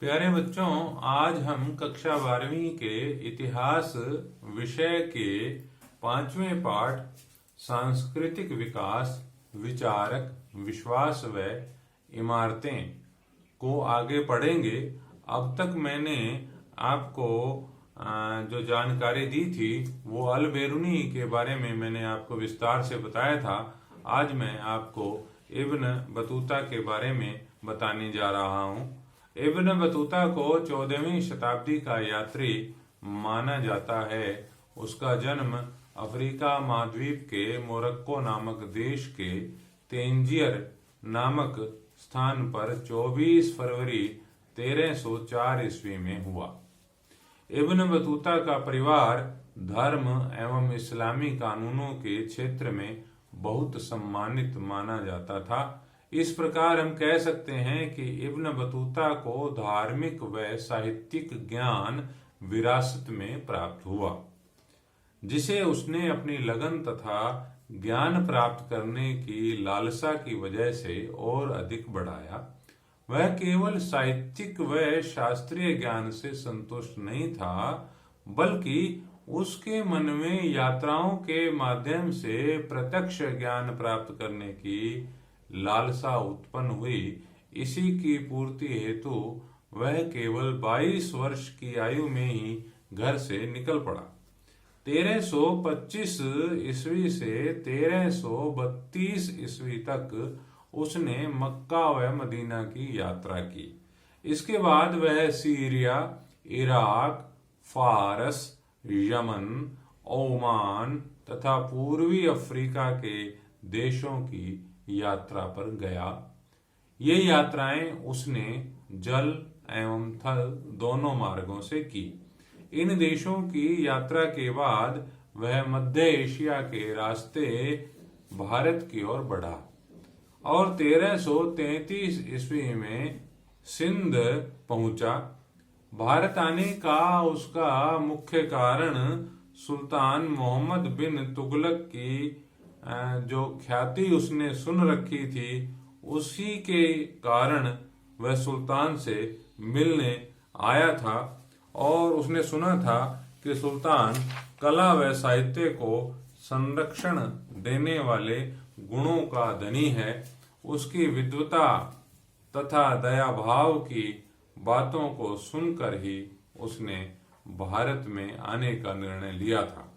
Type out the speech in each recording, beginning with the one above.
प्यारे बच्चों, आज हम कक्षा 12वीं के इतिहास विषय के 5वें पाठ सांस्कृतिक विकास, विचारक, विश्वास व इमारतें को आगे पढ़ेंगे। अब तक मैंने आपको जो जानकारी दी थी वो अल बेरूनी के बारे में मैंने आपको विस्तार से बताया था। आज मैं आपको इब्न बतूता के बारे में बताने जा रहा हूँ। इब्न बतूता को 14वीं शताब्दी का यात्री माना जाता है। उसका जन्म अफ्रीका महाद्वीप के मोरक्को नामक देश के तेंजियर नामक स्थान पर 24 फरवरी 1304 ईस्वी में हुआ। इब्न बतूता का परिवार धर्म एवं इस्लामी कानूनों के क्षेत्र में बहुत सम्मानित माना जाता था। इस प्रकार हम कह सकते हैं कि इब्न बतूता को धार्मिक व साहित्यिक ज्ञान विरासत में प्राप्त हुआ, जिसे उसने अपनी लगन तथा ज्ञान प्राप्त करने की लालसा की वजह से और अधिक बढ़ाया। वह केवल साहित्यिक व शास्त्रीय ज्ञान से संतुष्ट नहीं था, बल्कि उसके मन में यात्राओं के माध्यम से प्रत्यक्ष ज्ञान प्राप्त करने की लालसा उत्पन्न हुई। इसी की पूर्ति हेतु वह केवल 22 वर्ष की आयु में ही घर से निकल पड़ा। 1325 ईस्वी से 1332 ईस्वी तक उसने मक्का व मदीना की यात्रा की। इसके बाद वह सीरिया, इराक, फारस, यमन, ओमान तथा पूर्वी अफ्रीका के देशों की यात्रा पर गया। ये यात्राएं उसने जल एवं थल दोनों मार्गों से की। इन देशों की यात्रा के बाद वह मध्य एशिया के रास्ते भारत की ओर बढ़ा और 1333 ईस्वी में सिंध पहुंचा। भारत आने का उसका मुख्य कारण सुल्तान मोहम्मद बिन तुगलक की जो ख्याति उसने सुन रखी थी, उसी के कारण वह सुल्तान से मिलने आया था और उसने सुना था कि सुल्तान कला व साहित्य को संरक्षण देने वाले गुणों का धनी है। उसकी विद्वता तथा दया भाव की बातों को सुनकर ही उसने भारत में आने का निर्णय लिया था।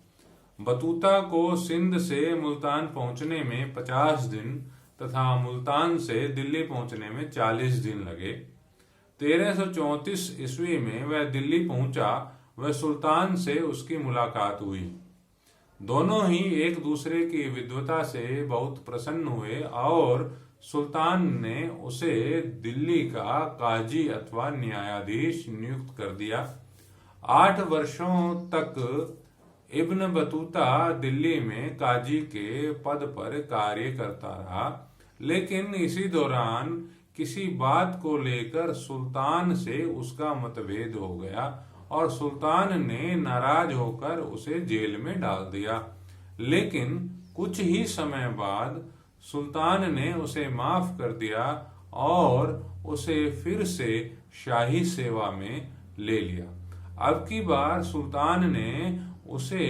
बतूता को सिंध से मुल्तान पहुंचने में 50 दिन तथा मुल्तान से दिल्ली पहुंचने में 40 दिन लगे। 1334 ईस्वी में वह दिल्ली पहुंचा। वह सुल्तान से उसकी मुलाकात हुई। दोनों ही एक दूसरे की विद्वता से बहुत प्रसन्न हुए और सुल्तान ने उसे दिल्ली का काजी अथवा न्यायाधीश नियुक्त कर दिया। 8 वर्षों तक इब्न बतूता दिल्ली में काजी के पद पर कार्य करता रहा, लेकिन इसी दौरान किसी बात को लेकर सुल्तान से उसका मतभेद हो गया और सुल्तान ने नाराज होकर उसे जेल में डाल दिया। लेकिन कुछ ही समय बाद सुल्तान ने उसे माफ कर दिया और उसे फिर से शाही सेवा में ले लिया। अब की बार सुल्तान ने उसे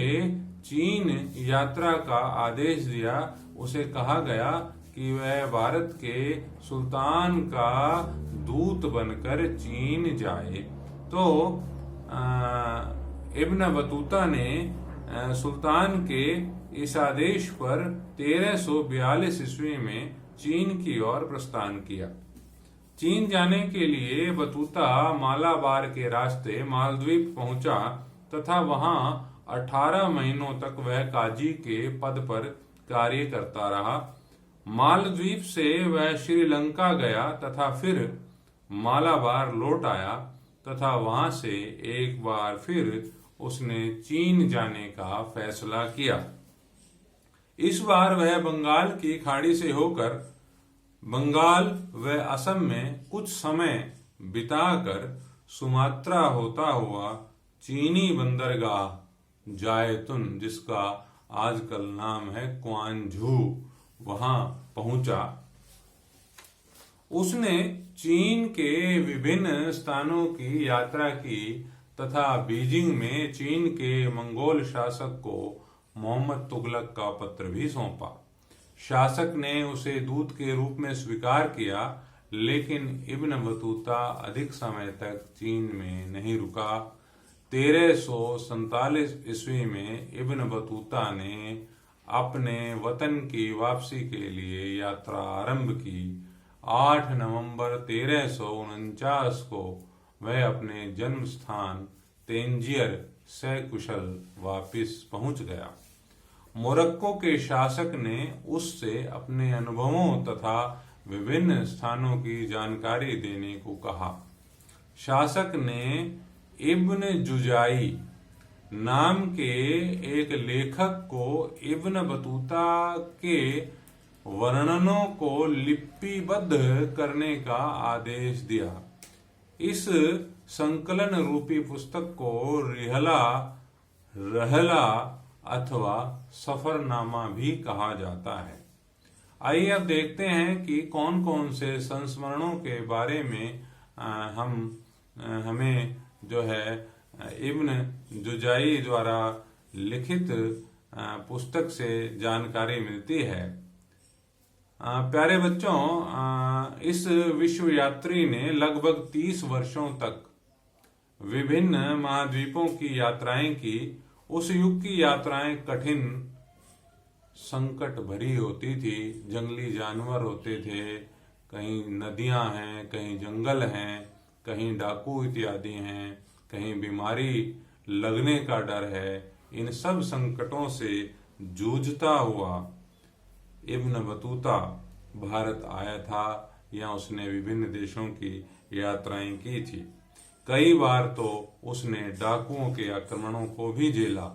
चीन यात्रा का आदेश दिया। उसे कहा गया कि वह भारत के सुल्तान का दूत बनकर चीन जाए। तो इब्न बतूता ने सुल्तान के इस आदेश पर 1342 ईस्वी में चीन की ओर प्रस्थान किया। चीन जाने के लिए बतूता मालाबार के रास्ते मालद्वीप पहुंचा तथा वहां 18 महीनों तक वह काजी के पद पर कार्य करता रहा। मालद्वीप से वह श्रीलंका गया तथा फिर मालाबार लौट आया तथा वहां से एक बार फिर उसने चीन जाने का फैसला किया। इस बार वह बंगाल की खाड़ी से होकर बंगाल व असम में कुछ समय बिताकर सुमात्रा होता हुआ चीनी बंदरगाह जायतुन, जिसका आजकल नाम है क्वांझू, वहां पहुंचा। उसने चीन के विभिन्न स्थानों की यात्रा की तथा बीजिंग में चीन के मंगोल शासक को मोहम्मद तुगलक का पत्र भी सौंपा। शासक ने उसे दूत के रूप में स्वीकार किया, लेकिन इब्न बतूता अधिक समय तक चीन में नहीं रुका। 1347 ईस्वी में इब्न बतूता ने अपने वतन की वापसी के लिए यात्रा आरंभ की। 8 नवंबर 1349 को वह अपने जन्म स्थान तेंजियर सकुशल वापिस पहुंच गया। मोरक्को के शासक ने उससे अपने अनुभवों तथा विभिन्न स्थानों की जानकारी देने को कहा। शासक ने इब्न जुजाई नाम के एक लेखक को इब्न बतूता के वर्णनों को लिपिबद्ध करने का आदेश दिया। इस संकलन रूपी पुस्तक को रहला अथवा सफरनामा भी कहा जाता है। आइए अब देखते हैं कि कौन कौन से संस्मरणों के बारे में हमें जो है इब्न जुजाई द्वारा लिखित पुस्तक से जानकारी मिलती है। प्यारे बच्चों, इस विश्व यात्री ने लगभग 30 वर्षों तक विभिन्न महाद्वीपों की यात्राएं की। उस युग की यात्राएं कठिन, संकट भरी होती थी। जंगली जानवर होते थे, कहीं नदियां हैं, कहीं जंगल हैं, कहीं डाकू इत्यादि हैं, कहीं बीमारी लगने का डर है। इन सब संकटों से जूझता हुआ इब्न बतूता भारत आया था, या उसने विभिन्न देशों की यात्राएं की थी। कई बार तो उसने डाकुओं के आक्रमणों को भी झेला।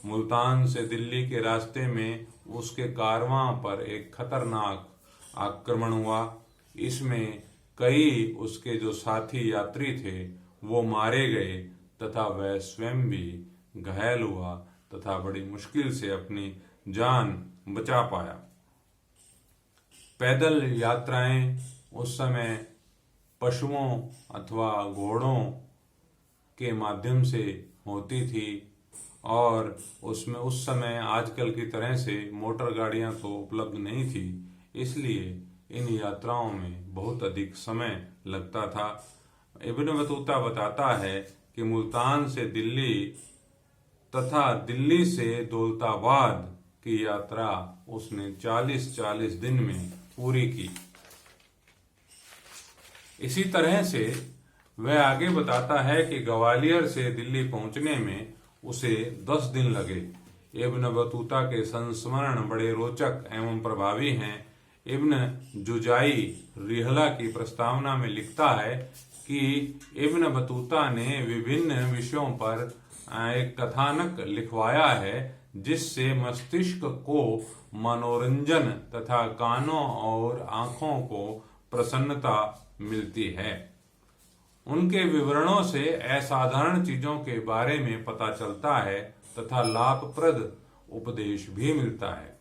मुल्तान से दिल्ली के रास्ते में उसके कारवां पर एक खतरनाक आक्रमण हुआ। इसमें कई उसके जो साथी यात्री थे वो मारे गए तथा वह स्वयं भी घायल हुआ तथा बड़ी मुश्किल से अपनी जान बचा पाया। पैदल यात्राएं उस समय पशुओं अथवा घोड़ों के माध्यम से होती थी, और उसमें उस समय आजकल की तरह से मोटर गाड़ियां तो उपलब्ध नहीं थी, इसलिए इन यात्राओं में बहुत अधिक समय लगता था। इब्न बतूता बताता है कि मुल्तान से दिल्ली तथा दिल्ली से दौलताबाद की यात्रा उसने 40 दिन में पूरी की। इसी तरह से वह आगे बताता है कि ग्वालियर से दिल्ली पहुंचने में उसे 10 दिन लगे। इब्न बतूता के संस्मरण बड़े रोचक एवं प्रभावी हैं। इब्न जुजाई रिहला की प्रस्तावना में लिखता है कि इब्न बतूता ने विभिन्न विषयों पर एक कथानक लिखवाया है, जिससे मस्तिष्क को मनोरंजन तथा कानों और आंखों को प्रसन्नता मिलती है। उनके विवरणों से असाधारण चीजों के बारे में पता चलता है तथा लाभप्रद उपदेश भी मिलता है।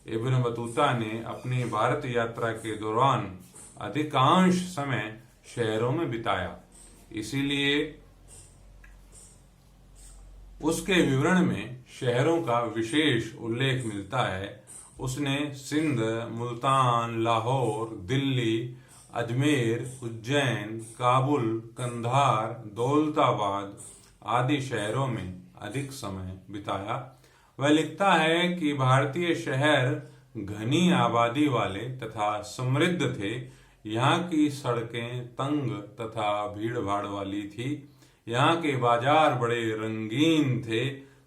इब्न बतूता ने अपनी भारत यात्रा के दौरान अधिकांश समय शहरों में बिताया, इसीलिए उसके विवरण में शहरों का विशेष उल्लेख मिलता है। उसने सिंध, मुल्तान, लाहौर, दिल्ली, अजमेर, उज्जैन, काबुल, कंधार, दौलताबाद आदि शहरों में अधिक समय बिताया। वह लिखता है कि भारतीय शहर घनी आबादी वाले तथा समृद्ध थे। यहाँ की सड़कें तंग तथा भीड़ भाड़ वाली थी। यहाँ के बाजार बड़े रंगीन थे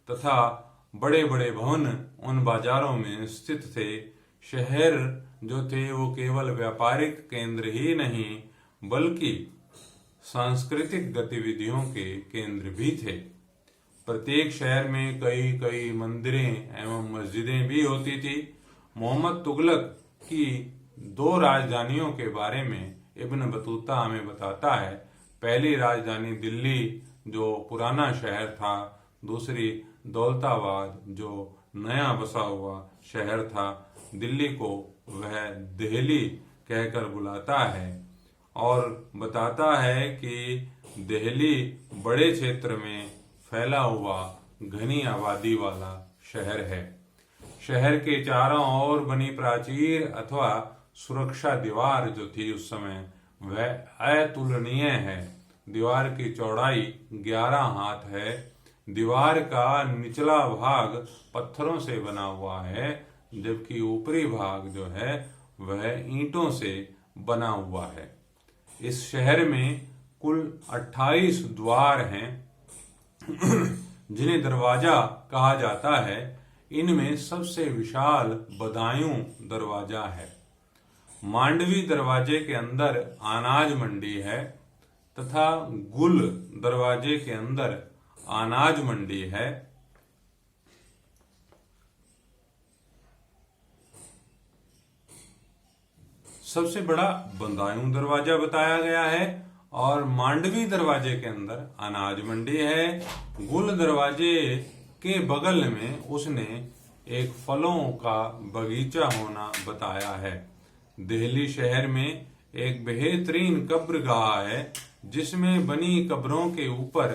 तथा बड़े बड़े भवन उन बाजारों में स्थित थे। शहर जो थे वो केवल व्यापारिक केंद्र ही नहीं बल्कि सांस्कृतिक गतिविधियों के केंद्र भी थे। प्रत्येक शहर में कई कई मंदिरें एवं मस्जिदें भी होती थी। मोहम्मद तुगलक की 2 राजधानियों के बारे में इब्न बतूता हमें बताता है। पहली राजधानी दिल्ली जो पुराना शहर था, दूसरी दौलताबाद जो नया बसा हुआ शहर था। दिल्ली को वह दिल्ली कहकर बुलाता है और बताता है कि दिल्ली बड़े क्षेत्र में फैला हुआ घनी आबादी वाला शहर है। शहर के चारों ओर बनी प्राचीर अथवा सुरक्षा दीवार जो थी उस समय वह अतुलनीय है। दीवार की चौड़ाई 11 हाथ है। दीवार का निचला भाग पत्थरों से बना हुआ है, जबकि ऊपरी भाग जो है वह ईंटों से बना हुआ है। इस शहर में कुल 28 द्वार हैं जिन्हें दरवाजा कहा जाता है। इनमें सबसे विशाल बदायूं दरवाजा है। मांडवी दरवाजे के अंदर अनाज मंडी है तथा गुल दरवाजे के अंदर अनाज मंडी है। सबसे बड़ा बदायूं दरवाजा बताया गया है और मांडवी दरवाजे के अंदर अनाज मंडी है। गुल दरवाजे के बगल में उसने एक फलों का बगीचा होना बताया है। दिल्ली शहर में एक बेहतरीन कब्रगाह है जिसमें बनी कब्रों के ऊपर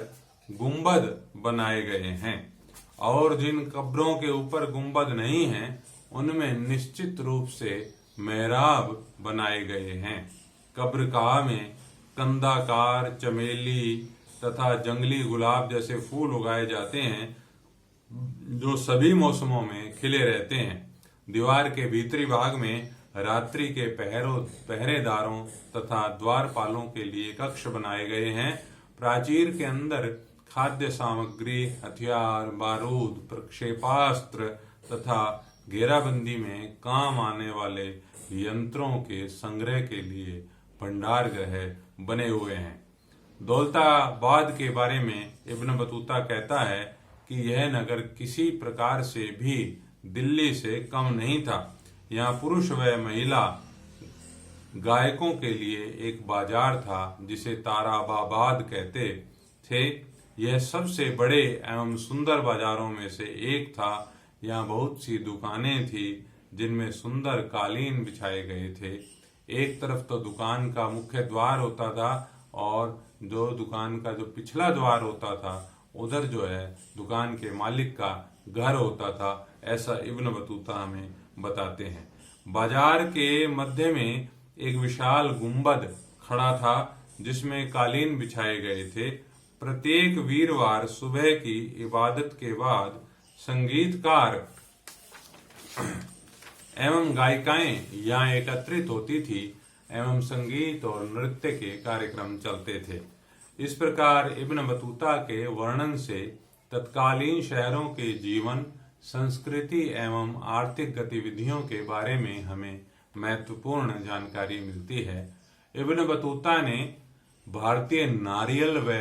गुंबद बनाए गए हैं और जिन कब्रों के ऊपर गुंबद नहीं हैं उनमें निश्चित रूप से मेहराब बनाए गए हैं। कब्रगाह में कंदाकार, चमेली तथा जंगली गुलाब जैसे फूल उगाए जाते हैं जो सभी मौसमों में खिले रहते हैं। दीवार के भीतरी भाग में रात्रि के पहरेदारों तथा द्वारपालों के लिए कक्ष बनाए गए हैं। प्राचीर के अंदर खाद्य सामग्री, हथियार, बारूद, प्रक्षेपास्त्र तथा घेराबंदी में काम आने वाले यंत्रों के संग्रह के लिए भंडार गृह बने हुए हैं। दौलताबाद के बारे में इब्न बतूता कहता है कि यह नगर किसी प्रकार से भी दिल्ली से कम नहीं था। यहाँ पुरुष व महिला गायकों के लिए एक बाजार था जिसे ताराबाद कहते थे। यह सबसे बड़े एवं सुंदर बाजारों में से एक था। यहाँ बहुत सी दुकानें थी जिनमें सुंदर कालीन बिछाए गए थे। एक तरफ तो दुकान का मुख्य द्वार होता था और जो दुकान का जो पिछला द्वार होता था उधर जो है दुकान के मालिक का घर होता था। ऐसा इब्न बतूता हमें बताते हैं। बाजार के मध्य में एक विशाल गुंबद खड़ा था जिसमें कालीन बिछाए गए थे। प्रत्येक वीरवार सुबह की इबादत के बाद संगीतकार एवं गायिकाएं यहाँ एकत्रित होती थी एवं संगीत और नृत्य के कार्यक्रम चलते थे। इस प्रकार इब्न बतूता के वर्णन से तत्कालीन शहरों के जीवन, संस्कृति एवं आर्थिक गतिविधियों के बारे में हमें महत्वपूर्ण जानकारी मिलती है। इब्न बतूता ने भारतीय नारियल व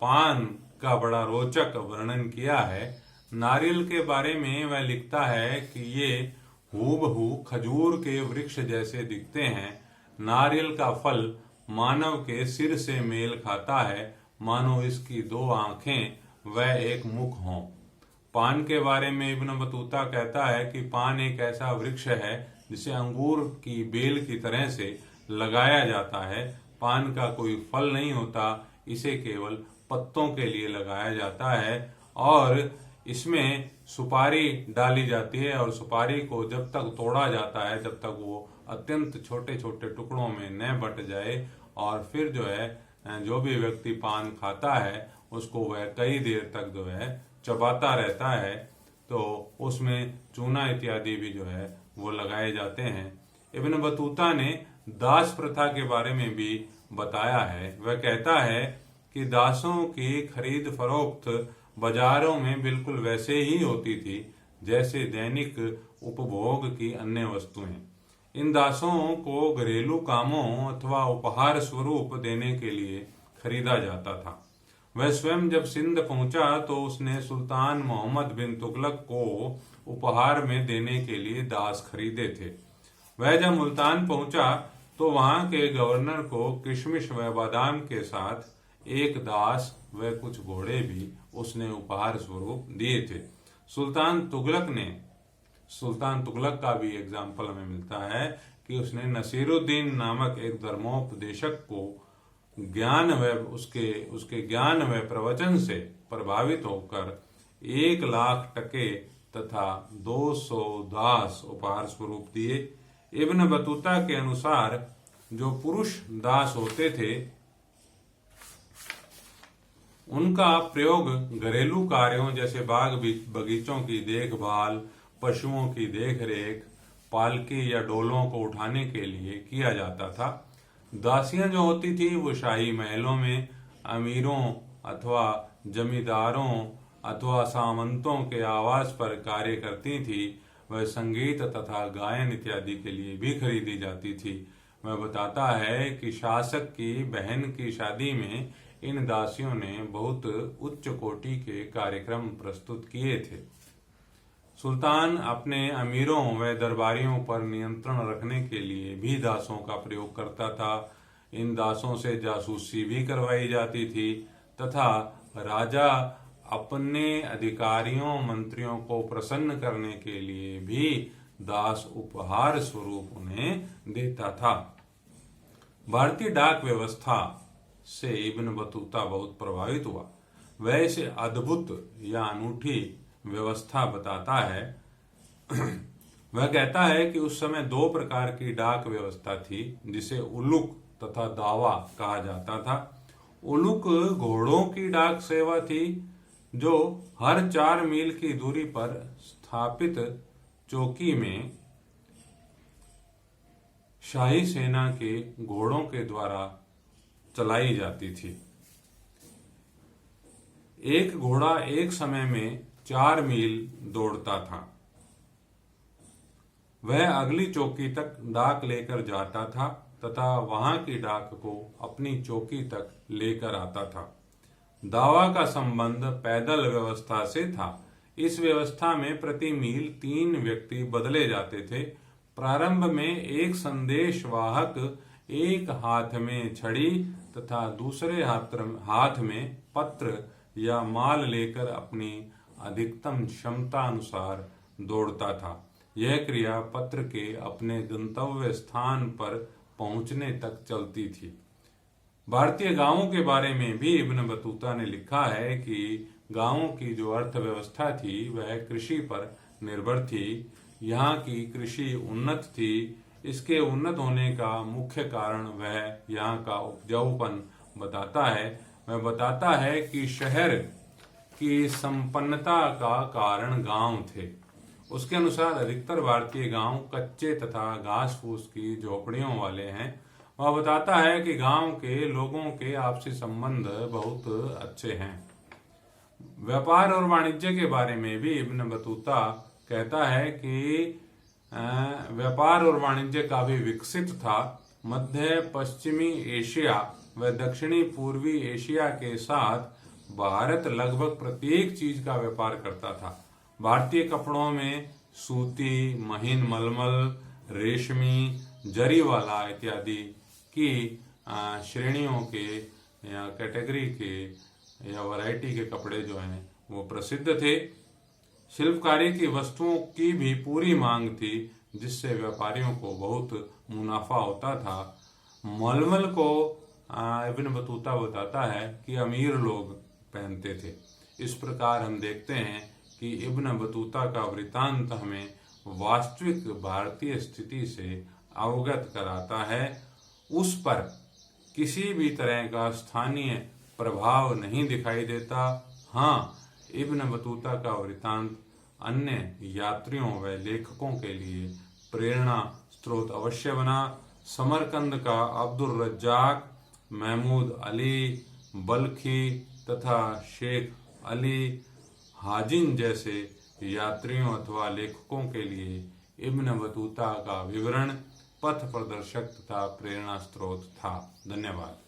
पान का बड़ा रोचक वर्णन किया है। नारियल के बारे में वह लिखता है कि ये हूबहू खजूर के वृक्ष जैसे दिखते हैं। नारियल का फल मानव के सिर से मेल खाता है, मानो इसकी 2 आंखें व एक मुख हों। पान के बारे में इब्न बतूता कहता है कि पान एक ऐसा वृक्ष है जिसे अंगूर की बेल की तरह से लगाया जाता है। पान का कोई फल नहीं होता, इसे केवल पत्तों के लिए लगाया जाता है और इसमें सुपारी डाली जाती है और सुपारी को जब तक तोड़ा जाता है जब तक वो अत्यंत छोटे छोटे टुकड़ों में न बट जाए और फिर जो है जो भी व्यक्ति पान खाता है उसको वह कई देर तक जो है चबाता रहता है। तो उसमें चूना इत्यादि भी जो है वो लगाए जाते हैं। इब्न बतूता ने दास प्रथा के बारे में भी बताया है। वह कहता है कि दासों की खरीद फरोख्त बाजारों में बिल्कुल वैसे ही होती थी जैसे दैनिक उपभोग की अन्य वस्तुएं। इन दासों को घरेलू कामों अथवा उपहार स्वरूप देने के लिए खरीदा जाता था। वह स्वयं जब सिंध पहुंचा तो उसने सुल्तान मोहम्मद बिन तुगलक को उपहार में देने के लिए दास खरीदे थे। वह जब मुल्तान पहुंचा तो वहां के गवर्नर को किशमिश व बादाम के साथ एक दास व कुछ घोड़े भी उसने उपहार स्वरूप दिए थे। सुल्तान तुगलक का भी एग्जाम्पल हमें मिलता है कि उसने नसीरुद्दीन नामक एक धर्मोपदेशक को उसके ज्ञान व प्रवचन से प्रभावित होकर 1,00,000 टके तथा 200 दास उपहार स्वरूप दिए। इब्न बतूता के अनुसार जो पुरुष दास होते थे उनका प्रयोग घरेलू कार्यों जैसे बाग बगीचों की देखभाल, पशुओं की देखरेख, पालकी या डोलों को उठाने के लिए किया जाता था। दासियां जो होती थी वो शाही महलों में अमीरों अथवा जमींदारों अथवा सामंतों के आवास पर कार्य करती थी। वह संगीत तथा गायन इत्यादि के लिए भी खरीदी जाती थी। वह बताता है कि शासक की बहन की शादी में इन दासियों ने बहुत उच्च कोटि के कार्यक्रम प्रस्तुत किए थे। सुल्तान अपने अमीरों व दरबारियों पर नियंत्रण रखने के लिए भी दासों का प्रयोग करता था। इन दासों से जासूसी भी करवाई जाती थी तथा राजा अपने अधिकारियों मंत्रियों को प्रसन्न करने के लिए भी दास उपहार स्वरूप उन्हें देता था। भारतीय डाक व्यवस्था से इब्न बतूता बहुत प्रभावित हुआ। वह इसे अद्भुत या अनूठी व्यवस्था बताता है। वह कहता है कि उस समय 2 प्रकार की डाक व्यवस्था थी जिसे उलुक तथा दावा कहा जाता था। उलुक घोड़ों की डाक सेवा थी जो हर 4 मील की दूरी पर स्थापित चौकी में शाही सेना के घोड़ों के द्वारा चलाई जाती थी। एक घोड़ा एक समय में 4 मील दौड़ता था। वह अगली चौकी तक डाक लेकर जाता था तथा वहां की डाक को अपनी चौकी तक लेकर आता था। दावा का संबंध पैदल व्यवस्था से था। इस व्यवस्था में प्रति मील 3 व्यक्ति बदले जाते थे। प्रारंभ में एक संदेश वाहक एक हाथ में छड़ी तथा दूसरे हाथ में पत्र या माल लेकर अपनी अधिकतम क्षमता अनुसार दौड़ता था। यह क्रिया पत्र के अपने गंतव्य स्थान पर पहुंचने तक चलती थी। भारतीय गांवों के बारे में भी इब्न बतूता ने लिखा है कि गांवों की जो अर्थव्यवस्था थी वह कृषि पर निर्भर थी। यहाँ की कृषि उन्नत थी। इसके उन्नत होने का मुख्य कारण वह यहाँ का उपजाऊपन बताता है। वह बताता है कि शहर की संपन्नता का कारण गांव थे। उसके अनुसार अधिकतर भारतीय गांव कच्चे तथा घास फूस की झोपड़ियों वाले हैं। वह बताता है कि गांव के लोगों के आपसी संबंध बहुत अच्छे हैं। व्यापार और वाणिज्य के बारे में भी इब्न बतूता कहता है कि व्यापार और वाणिज्य काफी विकसित था। मध्य पश्चिमी एशिया व दक्षिणी पूर्वी एशिया के साथ भारत लगभग प्रत्येक चीज का व्यापार करता था। भारतीय कपड़ों में सूती, महीन मलमल, रेशमी, जरीवाला इत्यादि की श्रेणियों के या कैटेगरी के या वैरायटी के कपड़े जो हैं वो प्रसिद्ध थे। शिल्पकारी की वस्तुओं की भी पूरी मांग थी जिससे व्यापारियों को बहुत मुनाफा होता था। मलमल को इब्न बतूता बताता है कि अमीर लोग पहनते थे। इस प्रकार हम देखते हैं कि इब्न बतूता का वृतांत हमें वास्तविक भारतीय स्थिति से अवगत कराता है। उस पर किसी भी तरह का स्थानीय प्रभाव नहीं दिखाई देता। हाँ, इब्न बतूता का वृतांत अन्य यात्रियों व लेखकों के लिए प्रेरणा स्रोत अवश्य बना। समरकंद का अब्दुल रज्जाक, महमूद अली बल्खी तथा शेख अली हाजिन जैसे यात्रियों अथवा लेखकों के लिए इब्न बतूता का विवरण पथ प्रदर्शक तथा प्रेरणा स्रोत था। धन्यवाद।